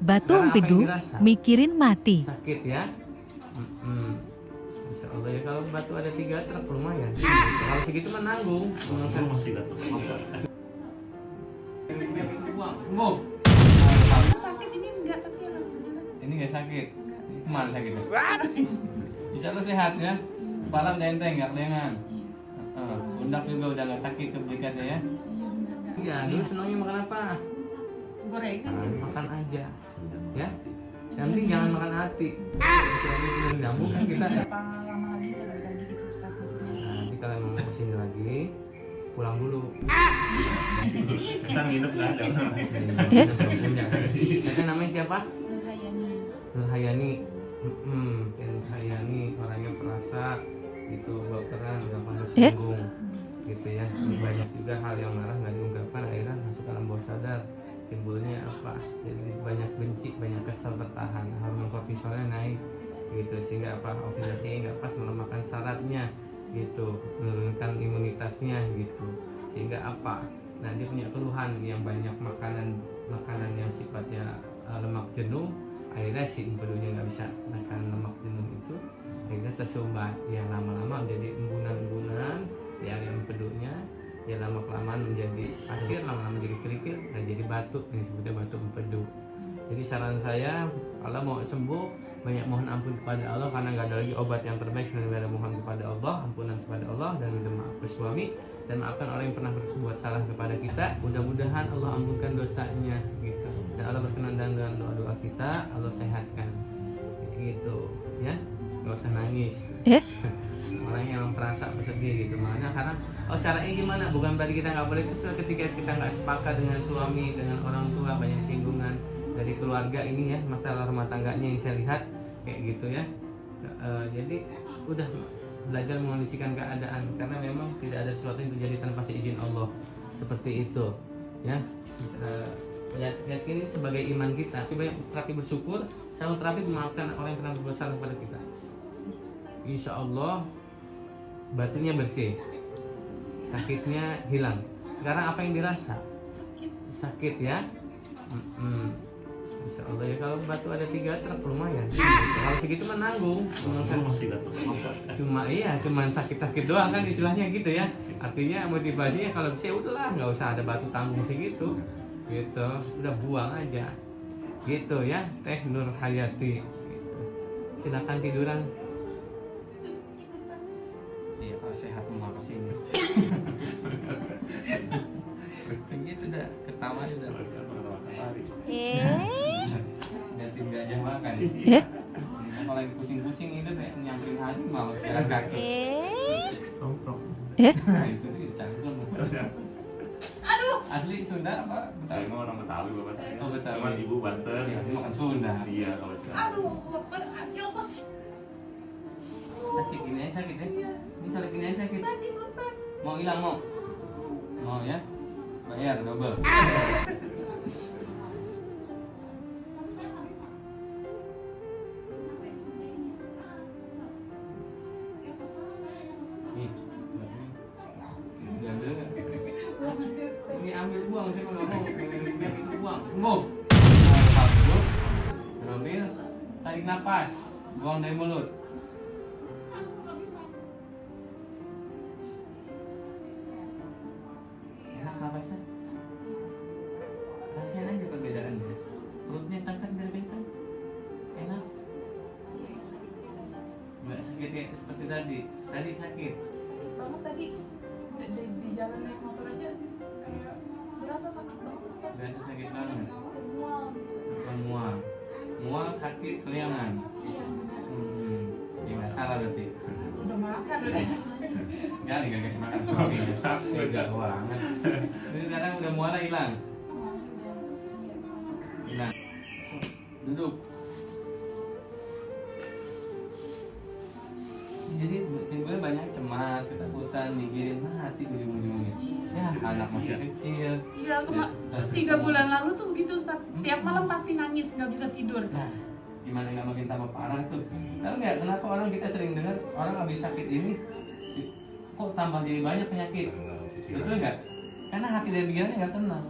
Batu Sekarang apa yang empedu, dirasa? mikirin mati. Sakit ya? Insya Allah ya, kalau batu ada 3 truk lumayan. Kalau segitu mah nanggung. Masih dapat Sembuh. Sakit ini enggak, tapi alhamdulillah. Ini nggak sakit. Ini kemana sakitnya? Insya Allah sehat ya. Kepala udah enteng, nggak kelengan. Pundak juga udah nggak sakit keblikatnya ya. Iya, dulu senangnya makan apa? Gorengan sih. Makan aja, ya. Yang penting jangan makan hati. Suami belum nyambung kan kita. Berapa lama lagi sekali lagi gitu Ustaz maksudnya? Nah, nanti kalau mau kesini lagi, pulang dulu. kesan nginep nggak ada. Punya. Itu namanya siapa? Nurhayani. Nurhayani. Nurhayani orangnya perasa, gitu, baperan, gampang tersinggung, gitu ya. Banyak juga hal yang marah nggak diungkapkan, akhirnya masuk alam bawah sadar. Timbulnya apa? Jadi banyak benci, banyak kesel tertahan. Hormon kortisolnya naik, gitu, sehingga apa? Oksigenasinya nggak pas, melemahkan syaratnya, gitu, menurunkan imunitasnya, gitu, sehingga apa? Nah, dia punya keluhan yang banyak makanan yang sifatnya lemak jenuh. Akhirnya si empedunya nggak bisa makan lemak jenuh itu, akhirnya tersumbat. Yang lama-lama menjadi embunan-embunan di area empedunya. Ya lama kelamaan menjadi pasir, lama-lama jadi kerikil, dan jadi batu. Ini sebutnya batu empedu. Jadi saran saya, kalau mau sembuh, banyak mohon ampun kepada Allah, karena nggak ada lagi obat yang terbaik selain daripada mohon kepada Allah, ampunan kepada Allah, dan minta maaf ke suami, dan maafkan orang yang pernah berbuat salah kepada kita. Mudah-mudahan Allah ampunkan dosanya, gitu. Dan Allah berkenan dengan doa-doa kita, Allah sehatkan, gitu, ya. Nggak usah nangis. Orang yang merasa bersedih gitu, makanya karena caranya gimana? Bukan berarti kita nggak boleh kesel ketika kita nggak sepakat dengan suami, dengan orang tua, banyak singgungan dari keluarga ini ya, masalah rumah tangganya yang saya lihat kayak gitu ya. Jadi udah belajar mengondisikan keadaan, karena memang tidak ada sesuatu yang terjadi tanpa seizin Allah, seperti itu ya. Yakin sebagai iman kita, tapi banyak terapi bersyukur, sama terapi memaafkan orang yang pernah berbuat salah kepada kita. Insya Allah batunya bersih, sakitnya hilang. Sekarang apa yang dirasa? Sakit ya. Insya Allah ya, kalau batu ada 3 truk lumayan. Kalau segitu mah nanggung. Masih dapat Cuman sakit-sakit doang kan istilahnya gitu ya. Artinya motivasinya kalau bisa udahlah, nggak usah ada batu tanggung segitu, gitu. Udah buang aja, gitu ya. Teh Nurhayati. Gitu. Silakan tiduran. Iya, kalau sehat mau kesini. Segitu udah ketawa udah. Ganti gajah makan. Kalau lagi pusing-pusing itu kayak nyamperin hati mau jalan kaki. Nah, itu dia canggung. Aduh. Asli Sunda apa? Saya mah orang Betawi bapak saya. Oh, Betawi. Cuman ibu Banten. Ya, makan Sunda. Iya kalau sekarang. Aduh, ya Allah. Sakit gini aja sakit ya? Ini sakit gini aja sakit. Sakit Ustaz. Mau hilang mau? Mau ya? Bayar double. Nih, diambil nggak? Ini ambil buang sih kalau mau. Biar itu buang. Sembuh. Sembuh. Ambil. Tarik napas. Buang dari mulut. Enak napasnya? Rasain aja perbedaannya. Perutnya tangkat dari bentang. Enak. Nggak sakit ya seperti tadi. Tadi sakit. Sakit banget tadi. Di jalan naik motor aja kayak berasa sakit banget Ustaz. Berasa sakit banget. Kayak mual gitu. Bukan mual. Mual sakit keliangan. Iya benar. Ya nggak salah berarti. Udah makan udah. Kali nggak kasih makan suami. Tega banget. Ini sekarang udah mual hilang. Hilang. Duduk. Jadi timbul banyak cemas, ketakutan, mikirin mati ujung-ujungnya. Ya anak masih kecil. Iya, aku 3 bulan lalu tuh begitu Ustaz. Tiap malam pasti nangis, nggak bisa tidur. Nah, gimana nggak makin tambah parah tuh? Tahu nggak kenapa orang kita sering dengar orang habis sakit ini kok tambah jadi banyak penyakit? Betul nggak? Karena hati dan pikirannya nggak tenang.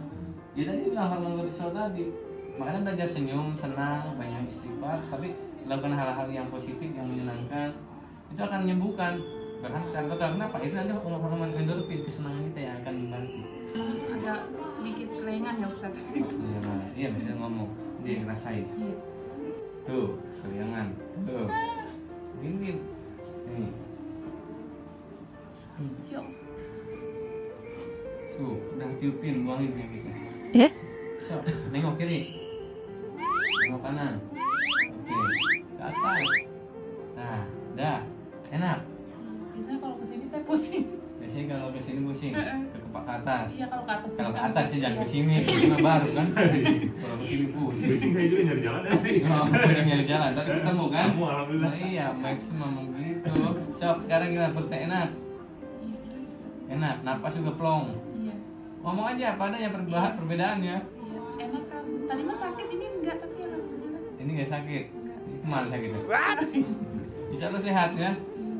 Jadi tadi bilang hormon kortisol tadi makanya belajar senyum, senang, banyak istighfar, tapi lakukan hal-hal yang positif, yang menyenangkan, itu akan menyembuhkan. Bahkan secara total, kenapa? Itu nanti hormon endorfin, kesenangan kita yang akan membantu. Agak sedikit kelengan ya Ustaz. Iya, bisa ngomong, dia ngerasain. Iya. Tuh, kelingan. Tuh. Nih. Yuk. Tuh, udah tiupin, buangin penyakitnya. So, nengok kiri. Nengok kanan. Oke, ke atas. Nah, dah. Enak. Biasanya kalau kesini saya pusing. Biasanya kalau ke sini pusing, ke atas. Iya kalau ke atas. Kalau ke kan atas sih iya. jangan ke sini, ini baru kan. Kalau ke sini pusing. Pusing kayak juga nyari jalan tadi. Oh, pusing nyari jalan, tapi ketemu kan? Kamu alhamdulillah. Nah, iya, maksimum begitu. Sok, sekarang kita perut enak. Iya, betul, Ustaz. Enak, napas juga plong. Iya. Ngomong aja apa adanya perbedaannya. Iya. Enak kan. Tadi mah sakit ini enggak tapi alhamdulillah. Ini nggak sakit. Enggak. Kemana sakitnya? Insya Allah sehat ya.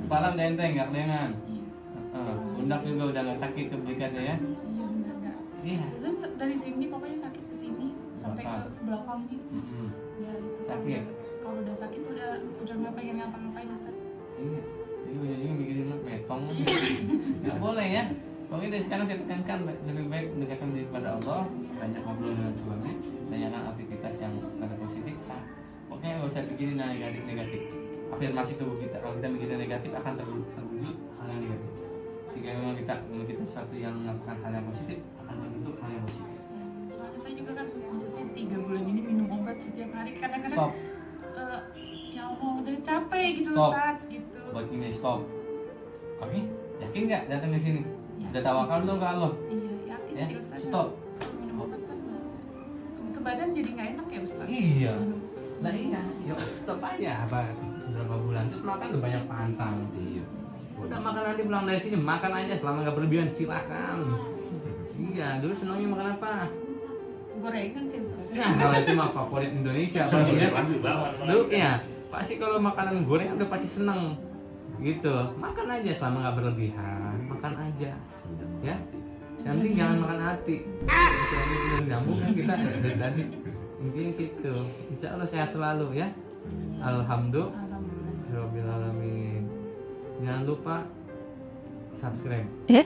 Kepala udah enteng, nggak kelengan. Iya. Pundak juga udah nggak sakit kebijakannya ya. Iya benar enggak. Iya. Terus dari sini pokoknya sakit ke sini sampai ke belakang nih. Mm-mm. Ya itu. Sakit. Kalau udah sakit udah nggak pengen ngapa-ngapain Ustaz. Iya. Jadi ujung-ujungnya mikirin metong. Nggak boleh ya. Pokoknya dari sekarang saya tekankan lebih baik mendekatkan diri kepada Allah, banyak ngobrol dengan suami, banyakkan aktivitas yang ada positif. Pokoknya nggak usah pikirin yang negatif. Afirmasi tubuh kita, kalau kita mikirin negatif akan terwujud hal yang negatif. Jika memang kita sesuatu yang melakukan hal yang positif akan terbentuk hal yang positif. Soalnya saya juga kan maksudnya 3 bulan ini minum obat setiap hari kadang-kadang. Stop. Ya Allah udah capek gitu Stop. Ustaz gitu. Buat ini stop. Oke? Yakin nggak datang ke sini? Ya. Udah tawakal dong ke Allah. Iya yakin Ya, sih Ustaz. stop. Minum obat kan maksudnya ke badan jadi nggak enak ya Ustaz. Iya. Lah iya, yuk stop aja apa beberapa bulan terus makan udah banyak pantang. Iya. Udah makan nanti pulang dari sini makan aja selama nggak berlebihan silakan. Iya, dulu senangnya makan apa? Gorengan sih Ustaz. Nah, kalau itu mah favorit Indonesia pasti ya. Pasti banget. Dulu ya, pasti kalau makanan goreng udah pasti seneng. Gitu, makan aja selama nggak berlebihan, makan aja. Ya, yang penting jangan makan hati. Udah nyambung kan kita dari tadi. Mungkin situ. Insya Allah sehat selalu ya. Alhamdulillah. Alhamdulillahirobbilalamin. Jangan lupa subscribe. Iya.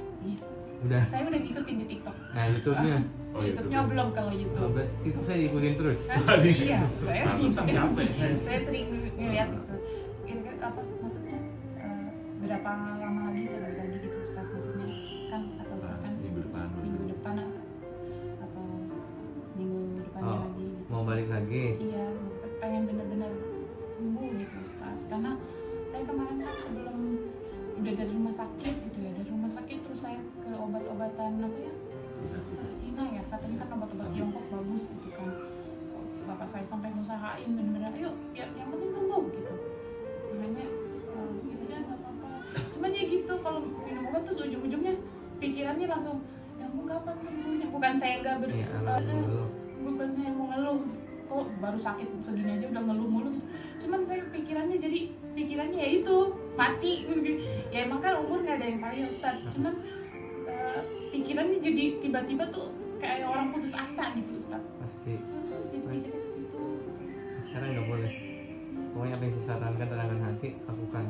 Udah. Saya udah ngikutin di TikTok. Nah, YouTube-nya. Oh, YouTube-nya belum kalau YouTube. TikTok saya diikutin terus. Iya, saya Langsung ngikutin. capek. Saya sering ngeliat itu. Kira-kira apa maksudnya? Berapa lama lagi saya balik lagi gitu Ustaz maksudnya kan atau misalkan Minggu depan. minggu depan atau minggu depannya Oh, lagi gitu. mau balik lagi. Iya, pengen benar-benar sembuh gitu Ustaz. Karena saya kemarin kan sebelum udah dari rumah sakit gitu ya, dari rumah sakit terus saya ke obat-obatan apa ya? Cina ya, katanya kan obat-obat Tiongkok bagus gitu kan. Bapak saya sampai ngusahain benar-benar, ayo ya, yang penting sembuh gitu. Makanya ya udah nggak apa-apa. Cuman ya gitu kalau minum obat terus ujung-ujungnya pikirannya langsung yang kapan sembuhnya. Bukan saya nggak Iya, alhamdulillah. bukannya yang mau ngeluh kok baru sakit segini aja udah ngeluh mulu gitu. Cuman saya pikirannya ya itu mati gitu. Ya emang kan umur nggak ada yang tahu ya Ustaz. Cuman pikirannya jadi tiba-tiba tuh kayak orang putus asa gitu Ustaz. Pasti. Jadi pikirnya ke situ. Sekarang nggak boleh. Pokoknya apa yang saya sarankan tenangkan hati, lakukan.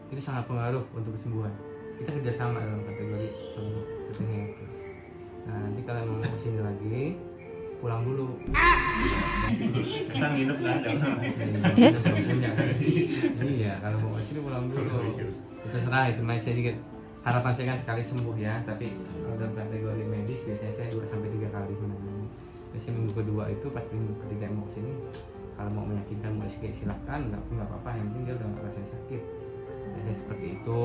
Itu sangat pengaruh untuk kesembuhan. Kita kerjasama dalam kategori katanya itu. Nah, nanti kalau mau kesini lagi, pulang dulu. Kesan nginep nggak ada. Kita belum punya. Iya, kalau mau kesini pulang dulu. Itu terserah, itu masih sedikit. Harapan saya kan sekali sembuh ya, tapi kalau dalam kategori medis biasanya saya 2-3 kali menangani. Biasanya minggu kedua itu pas minggu ketiga mau kesini, kalau mau meyakinkan mau sikit silakan, nggak apa-apa, yang penting dia udah nggak rasain sakit. Jadi seperti itu.